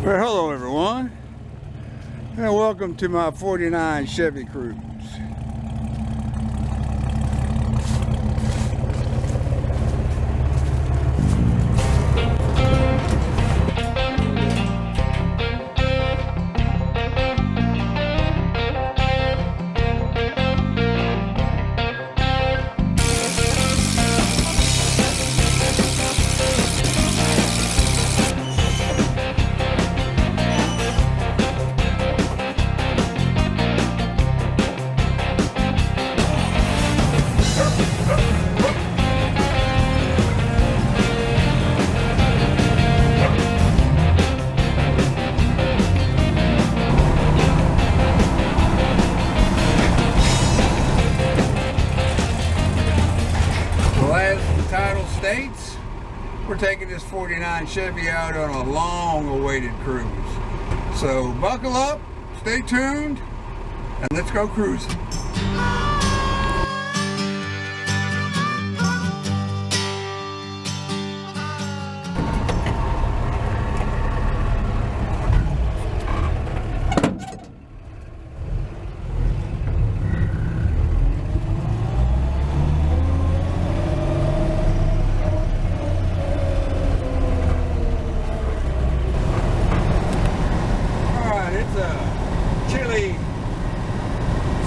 Well, hello everyone, and welcome to my 49 Chevy Cruze. States, we're taking this 49 Chevy out on a long-awaited cruise. So buckle up, stay tuned, and let's go cruising.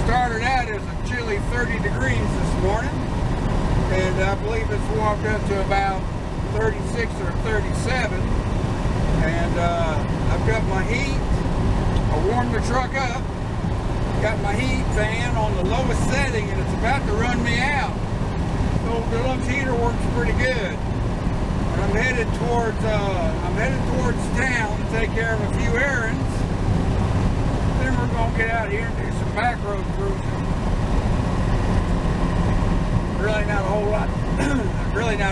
Started out as a chilly 30 degrees this morning, and I believe it's walked up to about 36 or 37. And I've got my heat. I warmed the truck up, got my heat fan on the lowest setting, and it's about to run me out. So the deluxe heater works pretty good. And I'm headed towards town to take care of a few errands. Then we're gonna get out here and do some back road cruising. Really not a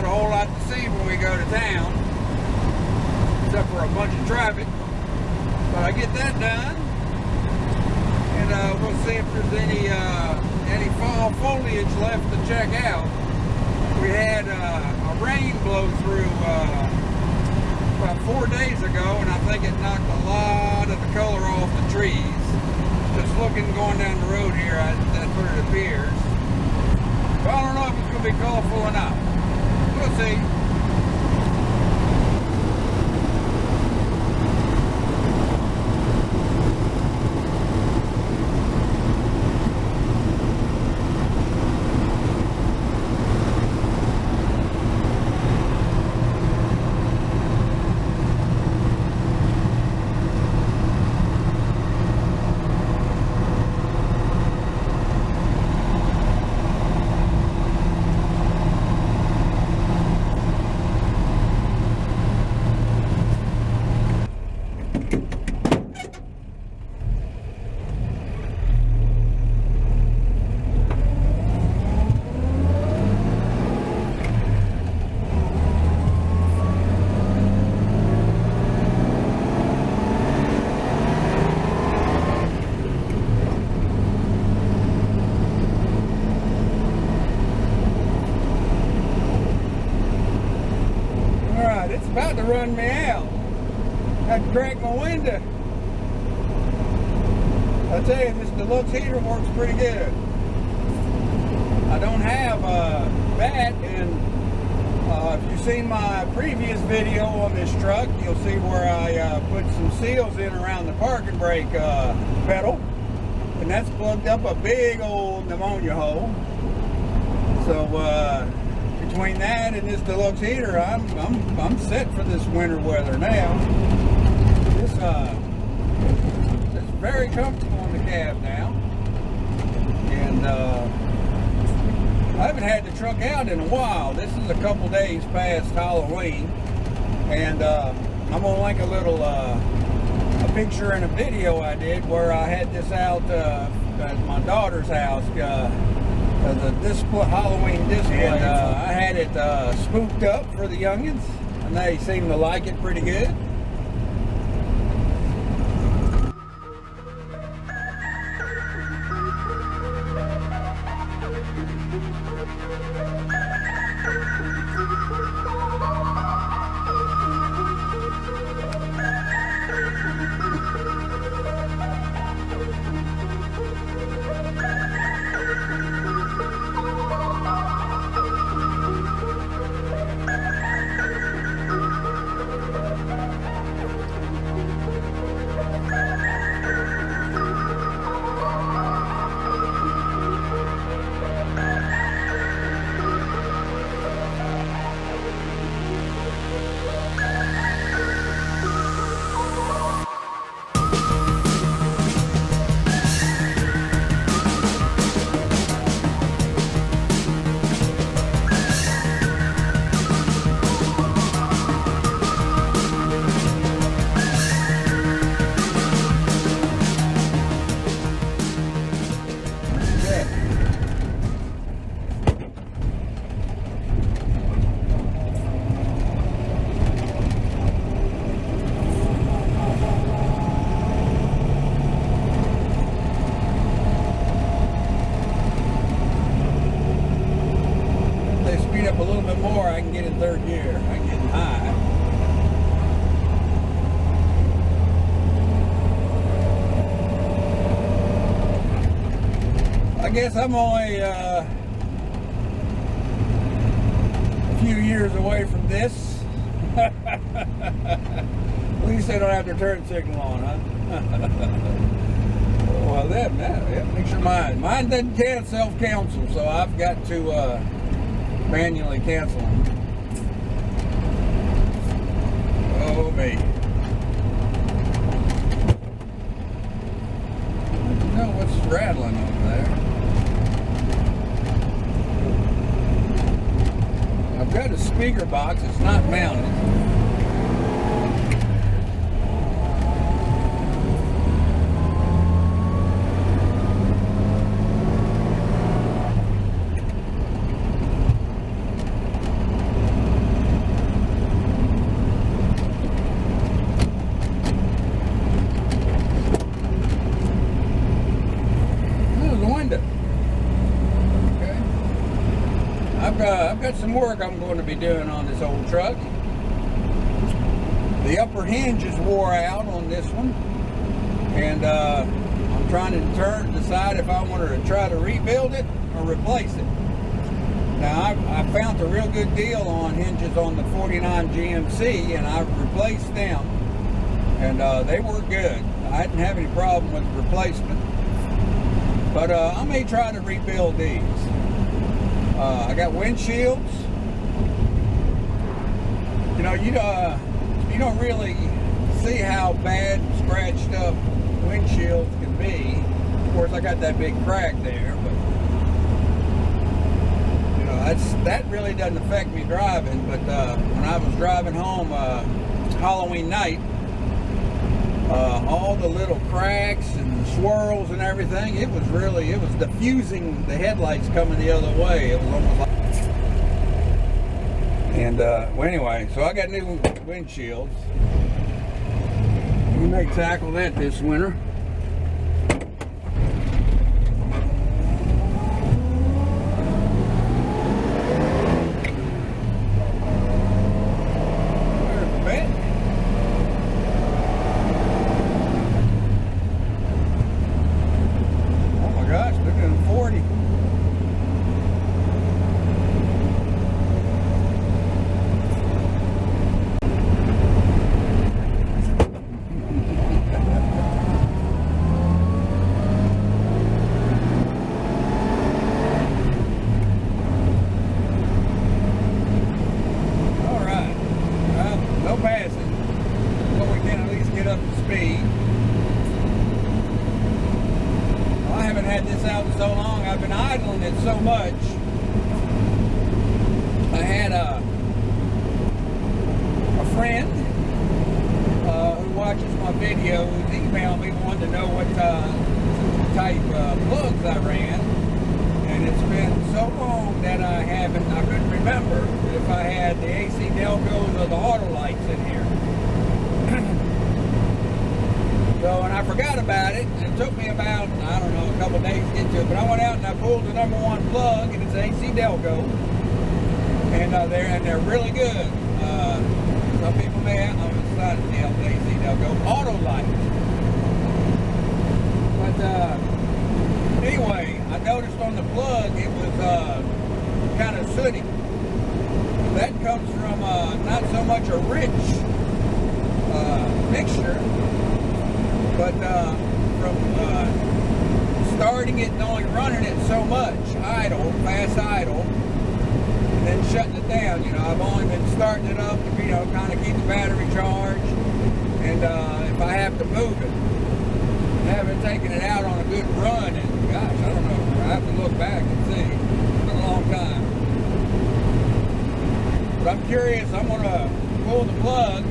whole lot to see when we go to town, except for a bunch of traffic. But I get that done, and we'll see if there's any fall foliage left to check out. We had a rain blow through about 4 days ago, and I think it knocked a lot of the color off the trees. Just looking, going down the road here, that's what it appears. But I don't know if it's going to be colorful or not. We'll see. It's about to run me out. I have to crack my window. I tell you, this deluxe heater works pretty good. I don't have that, and if you've seen my previous video on this truck, you'll see where I put some seals in around the parking brake pedal, and that's plugged up a big old pneumonia hole. So between that and this deluxe heater, I'm set for this winter weather now. It's very comfortable in the cab now, and I haven't had the truck out in a while. This is a couple days past Halloween, and I'm gonna link a little a picture and a video I did where I had this out at my daughter's house. The Halloween display, and I had it spooked up for the youngins, and they seem to like it pretty good. guess I'm only a few years away from this. At least they don't have their turn signal on, huh? Well, that makes your mind. Mine doesn't self-cancel, so I've got to manually cancel them. Oh, me. You know what's rattling over there? I've got a speaker box. It's not mounted. I've got some work I'm going to be doing on this old truck. The upper hinge is wore out on this one, and I'm trying to decide if I want to try to rebuild it or replace it. Now I found a real good deal on hinges on the 49 GMC, and I've replaced them, and they were good. I didn't have any problem with the replacement, but I may try to rebuild these. I got windshields. You know, you don't really see how bad scratched up windshields can be. Of course, I got that big crack there, but you know, that really doesn't affect me driving. But when I was driving home Halloween night, all the little cracks and swirls and everything, it was diffusing the headlights coming the other way. It was almost like, and well, anyway, so I got new windshields. We may tackle that this winter. So much. I had a friend who watches my videos email me, wanted to know what type plugs I ran, and it's been so long that I couldn't remember if I had the AC Delcos or the auto lights in here. So, and I forgot about it, and it took me about, I don't know, a couple of days to get to it, but I went out and I pulled the number one plug, and it's AC Delco, and they're really good. Some people may have, I'm excited to the AC Delco auto lights. But anyway, I noticed on the plug it was kind of sooty. That comes from not so much a rich mixture, but from starting it and only running it so much, fast idle, and then shutting it down. You know, I've only been starting it up to, you know, kind of keep the battery charged, and if I have to move it. I haven't taken it out on a good run, and gosh, I don't know, I have to look back and see. It's been a long time. But I'm curious, I'm going to pull the plug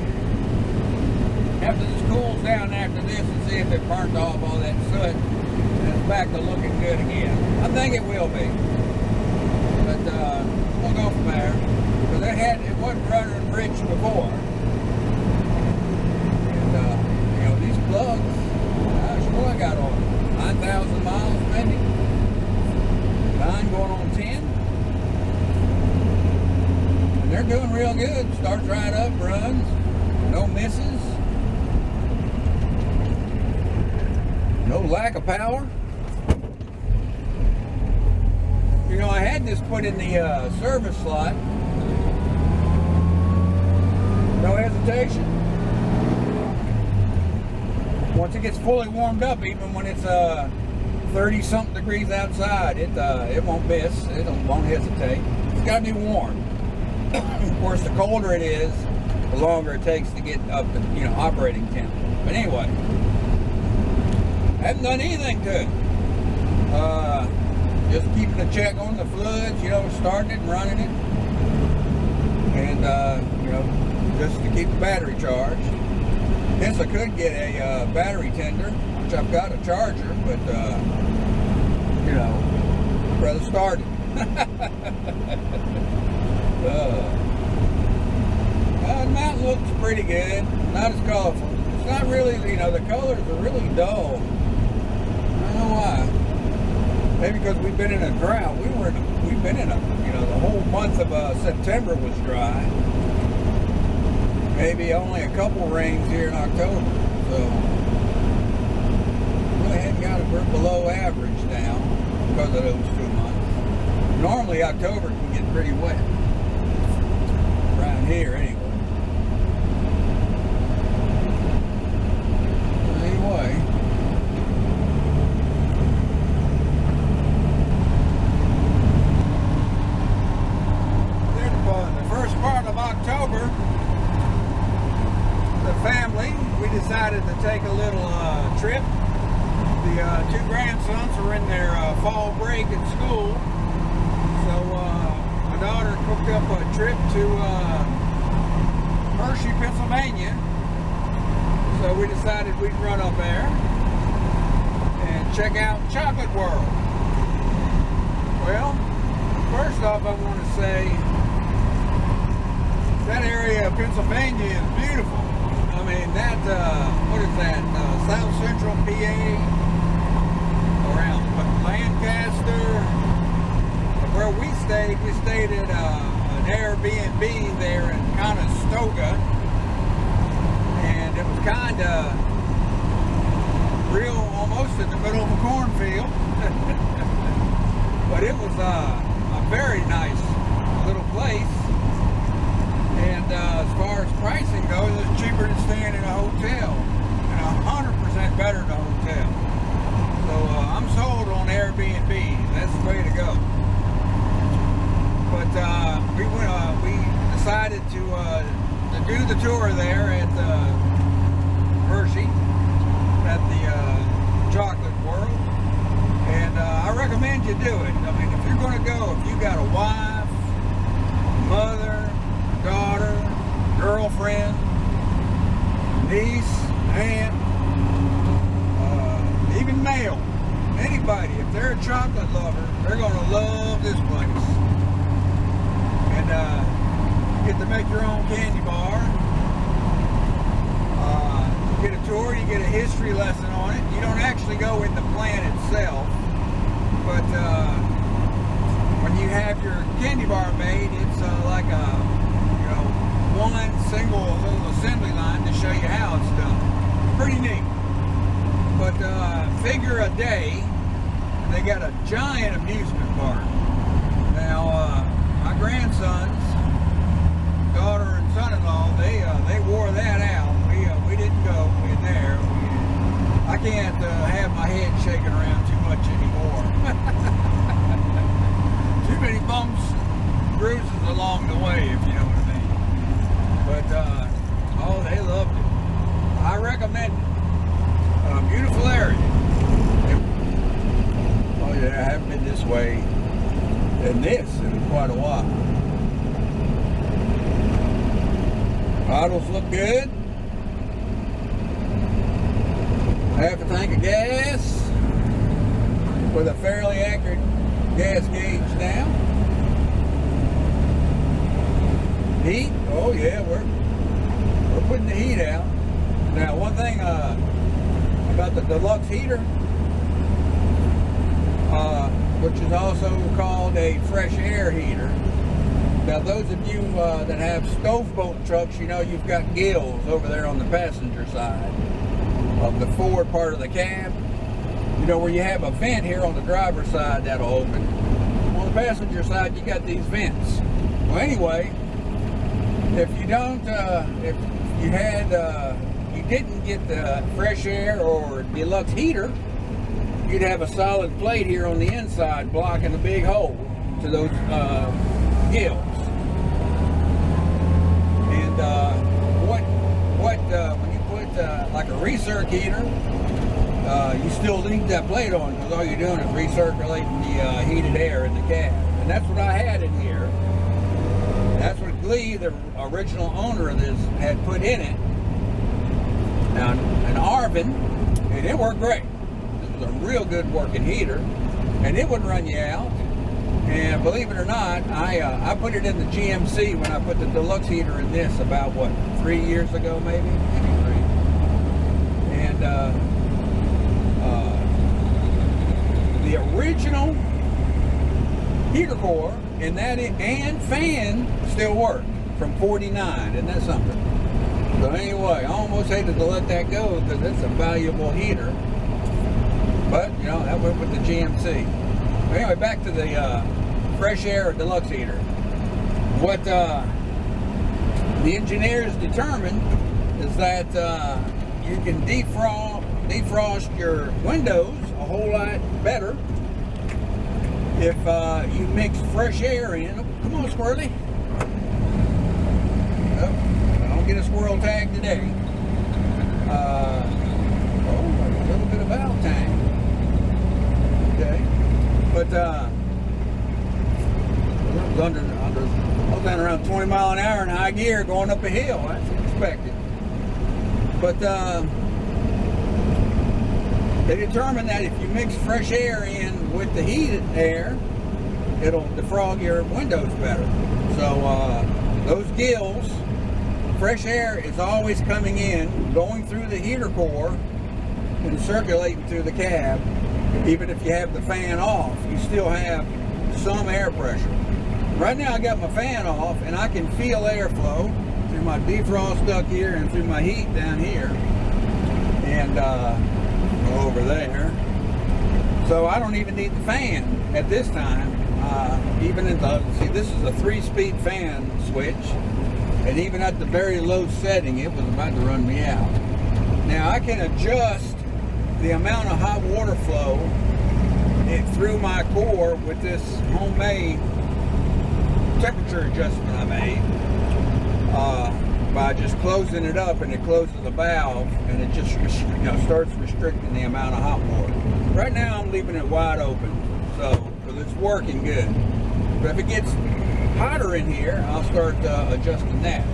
after this cools down after this and see if it burnt off all that soot and it's back to looking good again. I think it will be. But we'll go from there. Because it wasn't running rich before. And you know, these plugs, gosh, what I got on them? 9,000 miles maybe? 9 going on 10. And they're doing real good. Starts right up, runs, no misses. No lack of power. You know, I had this put in the service slot. No hesitation. Once it gets fully warmed up, even when it's 30-something degrees outside, it won't miss. It won't hesitate. It's got to be warm. Of course, the colder it is, the longer it takes to get up to, you know, operating temp. But anyway, I haven't done anything to it. Just keeping a check on the floods, you know, starting it and running it. And, you know, just to keep the battery charged. Guess I could get a battery tender, which I've got a charger, but, you know, I'd rather start it. The mountain looks pretty good, not as colorful. It's not really, you know, the colors are really dull. I don't know why. Maybe because we've been in a drought. We've been in a, you know, the whole month of September was dry. Maybe only a couple rains here in October. So really hadn't got it below average now because of those 2 months. Normally October can get pretty wet. Around here anyway. Anyway. Then the first part of October, the family, we decided to take a little trip. The two grandsons were in their fall break at school. So my daughter cooked up a trip to Hershey, Pennsylvania. So we decided we'd run up there and check out Chocolate World. Well, first off, I want to say that area of Pennsylvania is beautiful. I mean, that, what is that, South Central PA, around Lancaster. Where we stayed at an Airbnb there in Conestoga, and it was kind of real, almost in the middle of a cornfield. But it was a very nice little place, and as far as pricing goes, it's cheaper than staying in a hotel, and 100% better than a hotel. So I'm sold on Airbnb. That's the way to go. But we decided to do the tour there at Hershey, at the Chocolate World, and I recommend you do it. I mean, if you're going to go, if you got a wife, mother, daughter, girlfriend, niece, aunt, even male, anybody, if they're a chocolate lover, they're going to love this place. And you get to make your own candy bar. You get a tour, you get a history lesson on it. You don't actually go in the plant itself, but when you have your candy bar made, it's like a, you know, one single little assembly line to show you how it's done. Pretty neat. But figure a day, and they got a giant amusement park. Now, my grandsons, daughter and son-in-law, they wore that out. We didn't go in there. I can't have my head shaking around too much anymore. Too many bumps, bruises along the way, if you know what I mean. But oh, they loved it. I recommend it. Beautiful area. Oh yeah, I haven't been this way in quite a while. Bottles look good. Half a tank of gas with a fairly accurate gas gauge now. Heat, oh yeah, we're putting the heat out. Now one thing about the deluxe heater, which is also called a fresh air heater. Now those of you that have stoveboat trucks, you know you've got gills over there on the passenger side of the forward part of the cab. You know where you have a vent here on the driver's side that'll open. Well, the passenger side, you got these vents. Well, anyway, if you don't, if you had, you didn't get the fresh air or deluxe heater, you'd have a solid plate here on the inside blocking a big hole to those gills. And when you put like a recirc heater, you still leave that plate on because all you're doing is recirculating the heated air in the cab. And that's what I had in here. That's what Glee, the original owner of this, had put in it. Now, an Arvin, and it worked great. This was a real good working heater, and it wouldn't run you out. And believe it or not, I put it in the GMC when I put the deluxe heater in this about, what, 3 years ago maybe? Maybe 3. And the original heater core and fan still work from 49, isn't that something? So anyway, I almost hated to let that go because it's a valuable heater. But, you know, that went with the GMC. Anyway, back to the fresh air deluxe heater. What the engineers determined is that you can defrost your windows a whole lot better if you mix fresh air in. Oh, come on, Squirrely. Oh, I don't get a squirrel tag today. Oh, a little bit of valve tang. Okay, but I was down around 20 mile an hour in high gear going up a hill. That's expected. But they determined that if you mix fresh air in with the heated air, it'll defrog your windows better. So those gills, fresh air is always coming in, going through the heater core and circulating through the cab. Even if you have the fan off, you still have some air pressure. Right now I got my fan off and I can feel airflow through my defrost duct here and through my heat down here and over there. So I don't even need the fan at this time. Even in the, see, this is a 3-speed fan switch, and even at the very low setting it was about to run me out. Now I can adjust the amount of hot water flow through my core with this homemade temperature adjustment I made by just closing it up, and it closes the valve and it just starts restricting the amount of hot water. Right now I'm leaving it wide open, so because it's working good. But if it gets hotter in here, I'll start adjusting that.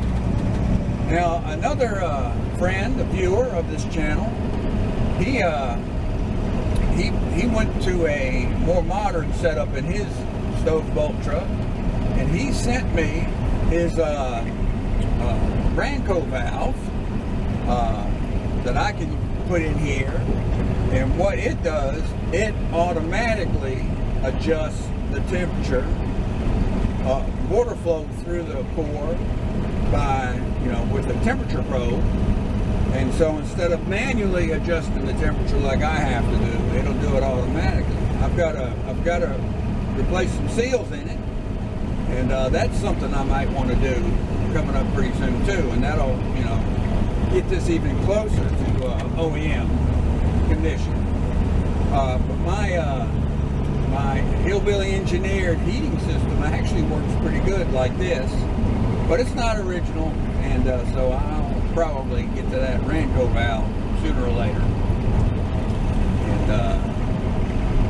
Now another friend, a viewer of this channel, he went to a more modern setup in his stove bolt truck, and he sent me his Ranco valve that I can put in here, and what it does, it automatically adjusts the temperature, water flow through the core by, with a temperature probe. And so instead of manually adjusting the temperature like I have to do, it'll do it automatically. I've got to replace some seals in it, and that's something I might want to do coming up pretty soon too, and that'll get this even closer to OEM condition. But my hillbilly engineered heating system actually works pretty good like this, but it's not original, and so I'll probably get to that Ranco valve sooner or later.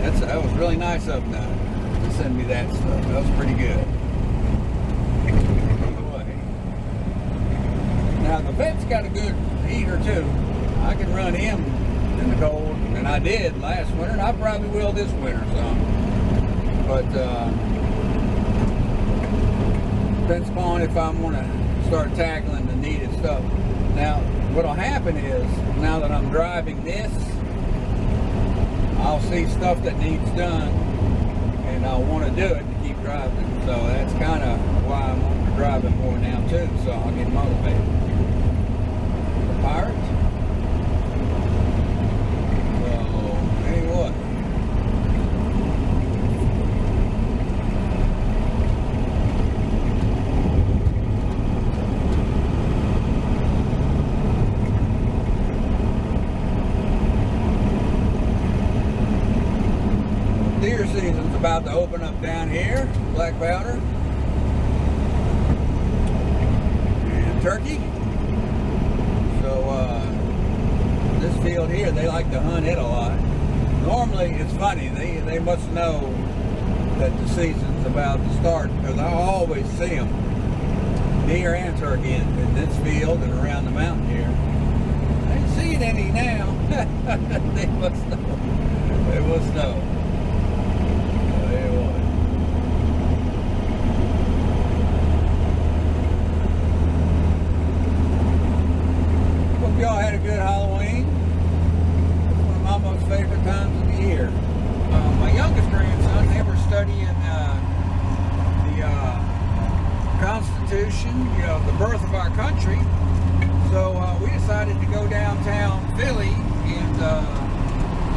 And that was really nice of them to send me that stuff. That was pretty good. Now the vet's got a good heater too. I can run him in the cold, and I did last winter, and I probably will this winter some. But depends upon if I'm gonna start tackling the needed stuff. Now what'll happen is, now that I'm driving this, I'll see stuff that needs done and I'll want to do it to keep driving. So that's kind of why I'm driving more now too, so I'll get motivated. The Pirates? So, anyway. about to open up down here, black powder and turkey. So this field here, they like to hunt it a lot. Normally, it's funny, they must know that the season's about to start, because I always see them, deer and turkey, in this field and around the mountain here. I ain't seeing any now. They must know. They must know. There you are. Hope y'all had a good Halloween. It's one of my most favorite times of the year. My youngest grandson, they were studying the Constitution, you know, the birth of our country. So we decided to go downtown Philly and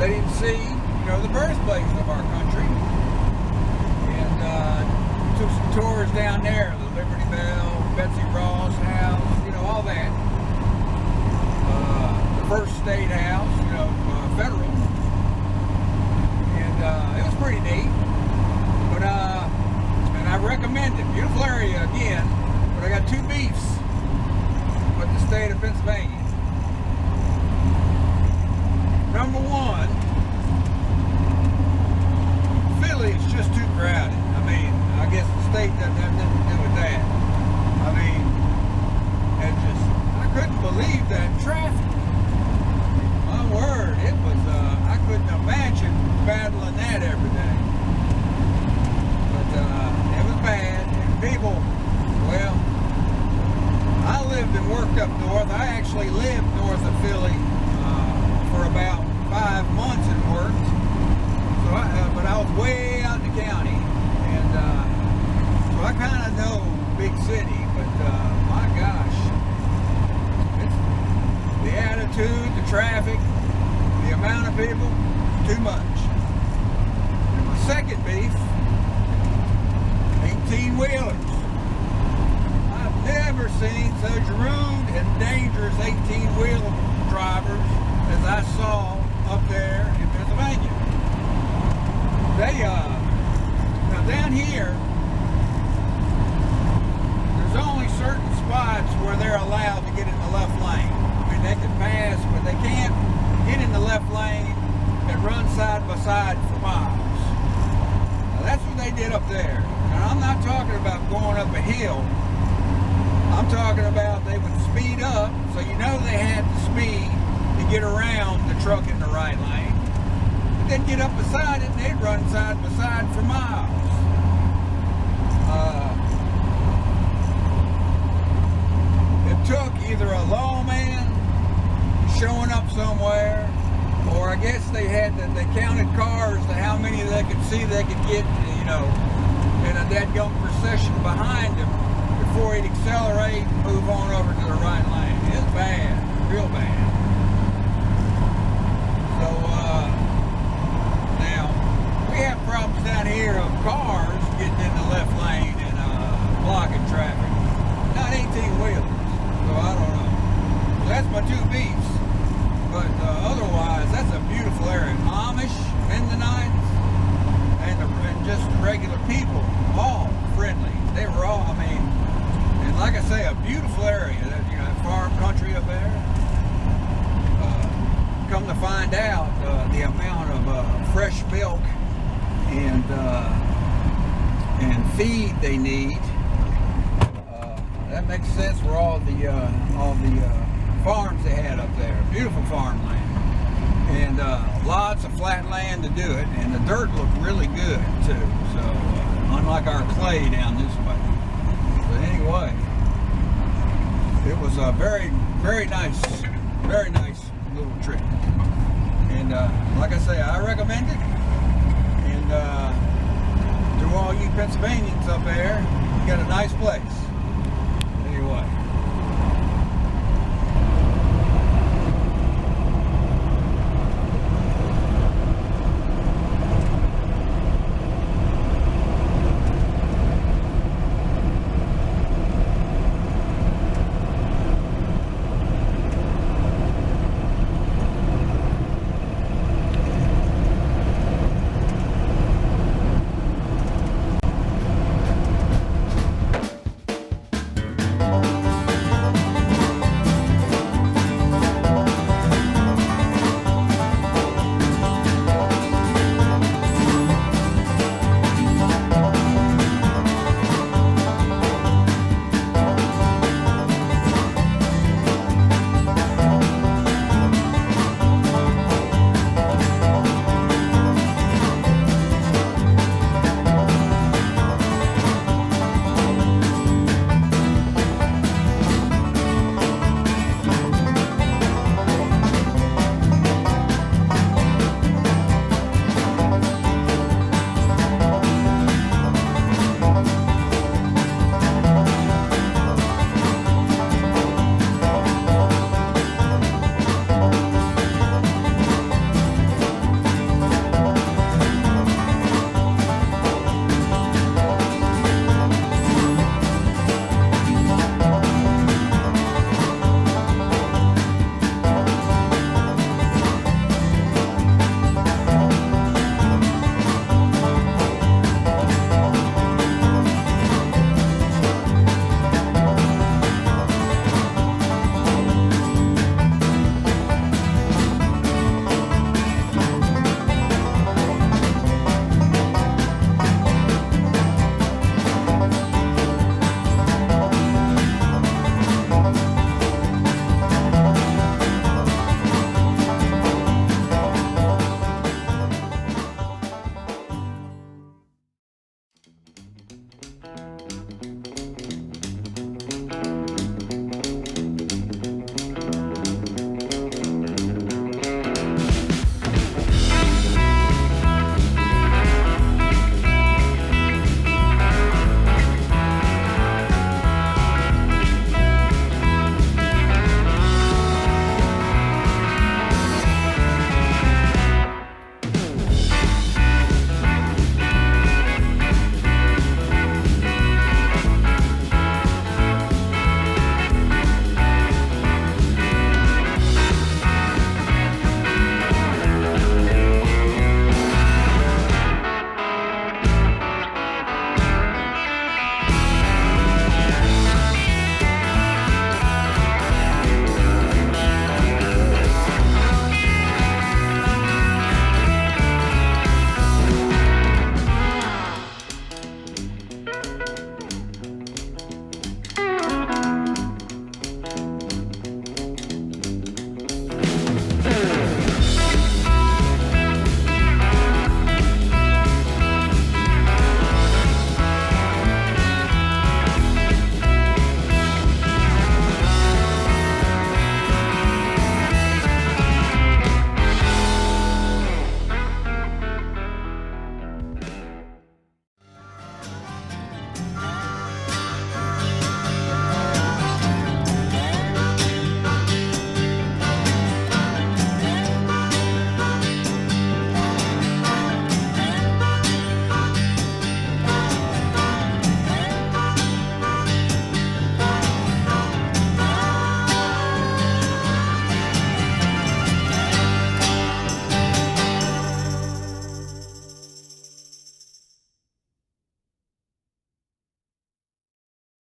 let him see, you know, the birthplace of our country. And took some tours down there, the Liberty Bell, Betsy Ross House, you know, all that. The first state house, you know, federal. And it was pretty neat. But and I recommend it. Beautiful area again. But I got two beefs with the state of Pennsylvania. Number one, Philly is just too crowded. I mean, I guess the state doesn't have nothing to do with that. I mean, I couldn't believe that traffic. My word, it was, I couldn't imagine battling that every day. But it was bad. And people, well, I lived and worked up north. I actually lived north of Philly for about 5 months and worked. So but I was way out in the county, and so I kind of know big city. But my gosh, it's the attitude, the traffic, the amount of people, too much. And my second beef, 18-wheelers. I've never seen such rude and dangerous 18-wheeler drivers as I saw up there in Pennsylvania. They, now down here, there's only certain spots where they're allowed to get in the left lane. I mean, they can pass, but they can't get in the left lane and run side by side for miles. Now, that's what they did up there. And I'm not talking about going up a hill. I'm talking about they would speed up, so you know they had to speed to get around the truck in the right lane. But then get up beside it and they'd run side by side for miles. It took either a lawman showing up somewhere, or I guess they counted cars to how many they could see they could get, you know, in a dead-gum procession behind him before he'd accelerate and move on over to the right lane. It's bad, real bad. So, now, we have problems down here of cars getting in the left lane and blocking traffic. Not 18-wheelers, so I don't know. So that's my two beefs. But otherwise, that's a beautiful area. Amish, Mennonites, and just regular people, all friendly. They were all, I mean, and like I say, a beautiful area. That, you know, farm country up there. Come to find out, the amount of fresh milk and feed they need, that makes sense for all the farms they had up there. Beautiful farmland, and lots of flat land to do it, and the dirt looked really good too. So unlike our clay down this way. But anyway, it was a very nice little trip. And like I say, I recommend it. And to all you Pennsylvanians up there, you got a nice place. Anyway.